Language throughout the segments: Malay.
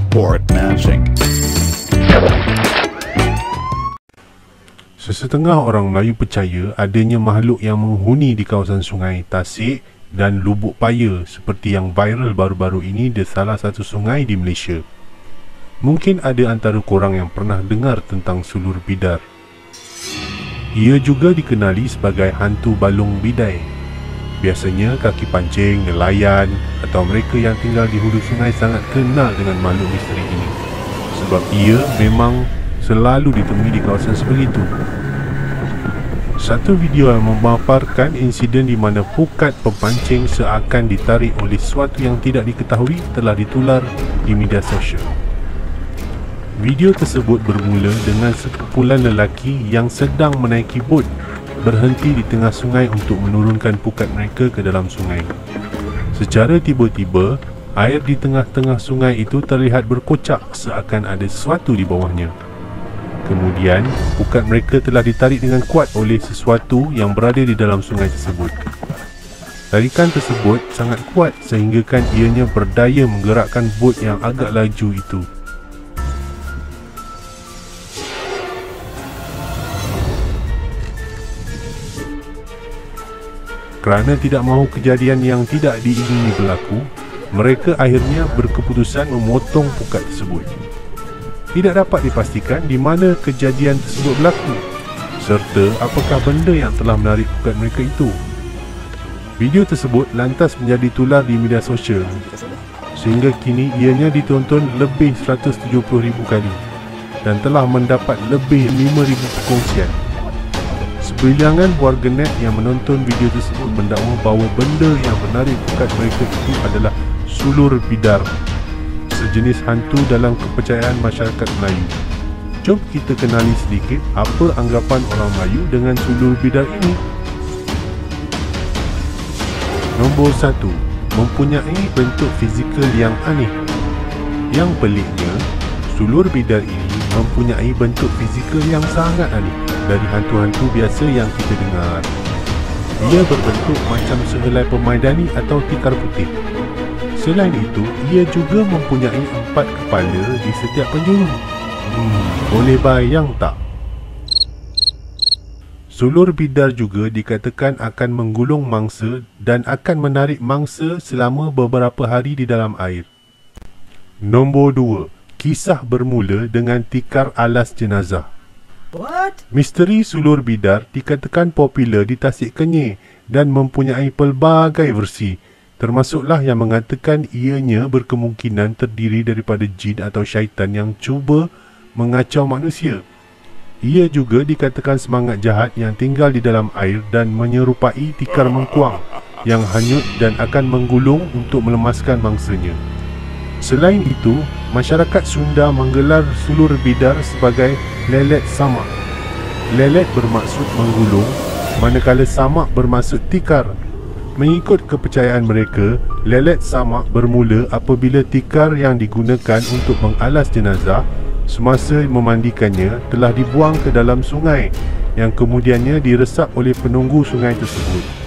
Port matching. Sesetengah orang Melayu percaya adanya makhluk yang menghuni di kawasan Sungai Tasik dan Lubuk Paya seperti yang viral baru-baru ini di salah satu sungai di Malaysia. Mungkin ada antara korang yang pernah dengar tentang Sulur Bidar. Ia juga dikenali sebagai hantu balung bidai. Biasanya kaki pancing, nelayan atau mereka yang tinggal di hulu sungai sangat kenal dengan makhluk misteri ini sebab ia memang selalu ditemui di kawasan sebegitu. Satu video yang memaparkan insiden di mana pukat pemancing seakan ditarik oleh sesuatu yang tidak diketahui telah ditular di media sosial. Video tersebut bermula dengan sekumpulan lelaki yang sedang menaiki bot berhenti di tengah sungai untuk menurunkan pukat mereka ke dalam sungai. Secara tiba-tiba, air di tengah-tengah sungai itu terlihat berkocak seakan ada sesuatu di bawahnya. Kemudian, pukat mereka telah ditarik dengan kuat oleh sesuatu yang berada di dalam sungai tersebut. Tarikan tersebut sangat kuat sehinggakan ianya berdaya menggerakkan bot yang agak laju itu. Kerana tidak mahu kejadian yang tidak diingini berlaku, mereka akhirnya berkeputusan memotong pukat tersebut. Tidak dapat dipastikan di mana kejadian tersebut berlaku serta apakah benda yang telah menarik pukat mereka itu. Video tersebut lantas menjadi tular di media sosial sehingga kini ianya ditonton lebih 170,000 kali dan telah mendapat lebih 5,000 perkongsian. Sebilangan warganet yang menonton video tersebut mendakwa bahawa benda yang menarik pukat mereka itu adalah Sulur Bidar, sejenis hantu dalam kepercayaan masyarakat Melayu. Jom kita kenali sedikit apa anggapan orang Melayu dengan Sulur Bidar ini. Nombor 1. Mempunyai bentuk fizikal yang aneh. Yang peliknya, Sulur Bidar ini mempunyai bentuk fizikal yang sangat aneh dari hantu-hantu biasa yang kita dengar. Ia berbentuk macam sehelai pemaidani atau tikar putih. Selain itu, ia juga mempunyai 4 kepala di setiap penjuru. Boleh bayang tak? Sulur Bidar juga dikatakan akan menggulung mangsa dan akan menarik mangsa selama beberapa hari di dalam air. Nombor 2. Kisah bermula dengan tikar alas jenazah. What? Misteri Sulur Bidar dikatakan popular di Tasik Kenyir dan mempunyai pelbagai versi, termasuklah yang mengatakan ianya berkemungkinan terdiri daripada jin atau syaitan yang cuba mengacau manusia. Ia juga dikatakan semangat jahat yang tinggal di dalam air dan menyerupai tikar mengkuang yang hanyut dan akan menggulung untuk melemaskan mangsanya. Selain itu, masyarakat Sunda menggelar Sulur Bidar sebagai lelet samak. Lelet bermaksud menggulung, manakala samak bermaksud tikar. Mengikut kepercayaan mereka, lelet samak bermula apabila tikar yang digunakan untuk mengalas jenazah semasa memandikannya telah dibuang ke dalam sungai yang kemudiannya diresap oleh penunggu sungai tersebut.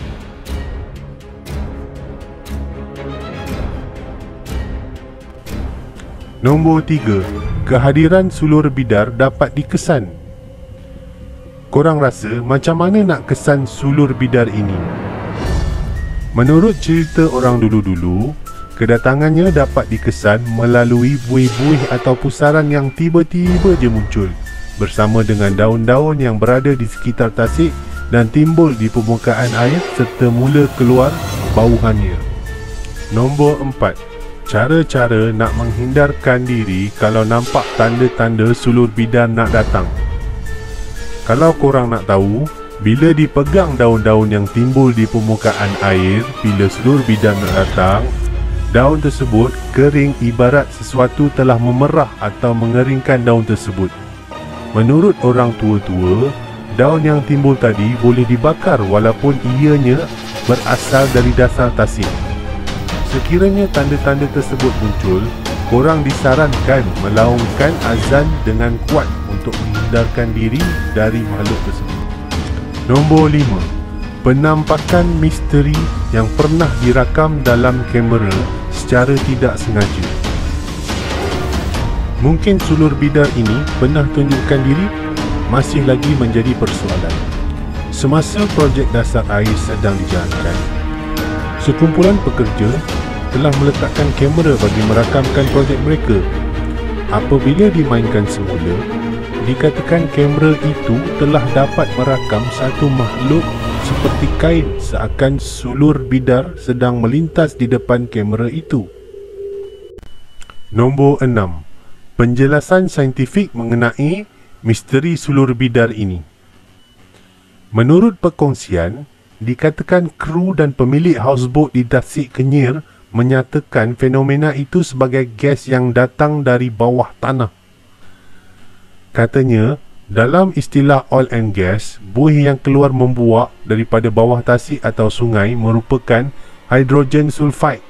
Nombor 3. Kehadiran Sulur Bidar dapat dikesan. Korang rasa macam mana nak kesan Sulur Bidar ini? Menurut cerita orang dulu-dulu, kedatangannya dapat dikesan melalui buih-buih atau pusaran yang tiba-tiba je muncul bersama dengan daun-daun yang berada di sekitar tasik dan timbul di permukaan air serta mula keluar bauannya. Nombor 4. Cara-cara nak menghindarkan diri kalau nampak tanda-tanda Sulur Bidar nak datang. Kalau korang nak tahu, bila dipegang daun-daun yang timbul di permukaan air bila Sulur Bidar nak datang, daun tersebut kering ibarat sesuatu telah memerah atau mengeringkan daun tersebut. Menurut orang tua-tua, daun yang timbul tadi boleh dibakar walaupun ianya berasal dari dasar tasik. Sekiranya tanda-tanda tersebut muncul, korang disarankan melaungkan azan dengan kuat untuk menghindarkan diri dari makhluk tersebut. Nombor 5. penampakan misteri yang pernah dirakam dalam kamera secara tidak sengaja. Mungkin sulur bidar ini pernah tunjukkan diri masih lagi menjadi persoalan. Semasa projek dasar air sedang dijalankan, sekumpulan pekerja telah meletakkan kamera bagi merakamkan projek mereka. Apabila dimainkan semula, dikatakan kamera itu telah dapat merakam satu makhluk seperti kain seakan sulur bidar sedang melintas di depan kamera itu. Nombor 6. Penjelasan saintifik mengenai misteri sulur bidar ini. Menurut perkongsian, dikatakan kru dan pemilik houseboat di Tasik Kenyir menyatakan fenomena itu sebagai gas yang datang dari bawah tanah. Katanya, dalam istilah oil and gas, buih yang keluar membuak daripada bawah tasik atau sungai merupakan hidrogen sulfide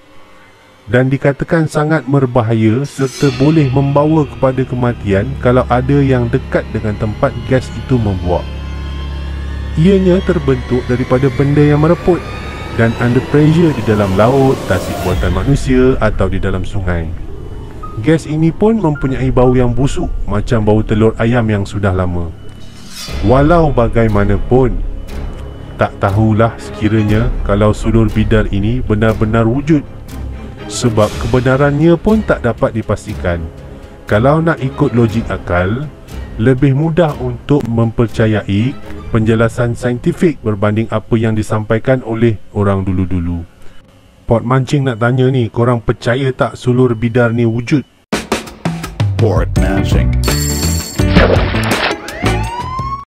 dan dikatakan sangat berbahaya serta boleh membawa kepada kematian kalau ada yang dekat dengan tempat gas itu membuak. Ianya terbentuk daripada benda yang mereput dan under pressure di dalam laut, tasik buatan manusia atau di dalam sungai. Gas ini pun mempunyai bau yang busuk macam bau telur ayam yang sudah lama. Walau bagaimanapun, tak tahulah sekiranya kalau sulur bidar ini benar-benar wujud, sebab kebenarannya pun tak dapat dipastikan. Kalau nak ikut logik akal, lebih mudah untuk mempercayai penjelasan saintifik berbanding apa yang disampaikan oleh orang dulu-dulu. Port Mancing nak tanya ni, korang percaya tak sulur bidar ni wujud? Port Mancing.